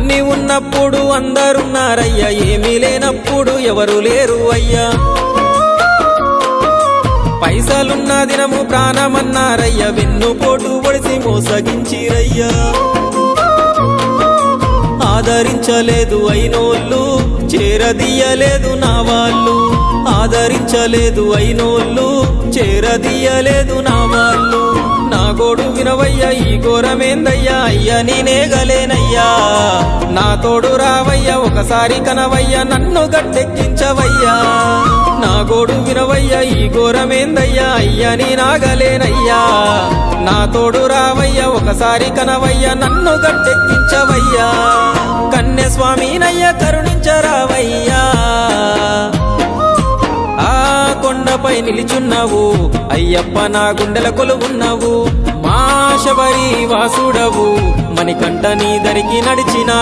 అన్ని ఉన్నప్పుడు అందరున్నారయ్యా, ఏమీ లేనప్పుడు ఎవరు లేరు అయ్యా. పైసలున్న దినము ప్రాణమన్నారయ్యా, వెన్నుపోటు పొడిసి మోసగించిరయ్యా. ఆదరించలేదు అయినోళ్ళు, చేరదీయలేదు నా వాళ్ళు. ఆదరించలేదు అయినోళ్ళు, చేరదీయలేదు నా వాళ్ళు. నా గోడు వినవయ్యా, ఈ ఘోరమేందయ్యా, అయ్యా నేనేగలేనయ్యా. నా తోడు రావయ్యా, ఒకసారి కనవయ్యా, నన్ను గట్టెక్కించవయ్యా. నా గోడు వినవయ్యా, ఈ ఘోరమేందయ్యా, అయ్యా నేనాగలేనయ్యా. నా తోడు రావయ్యా, ఒకసారి కనవయ్యా, నన్ను గట్టెక్కించవయ్యా. కన్య స్వామినయ్యా, కరుణించరావయ్యా. ఆ కొండపై నిలిచున్నావు అయ్యప్ప, నా గుండెల కొలువున్నావు. మా శబరి వాసుడవు, మణికంఠ నీ దరికి నడిచిన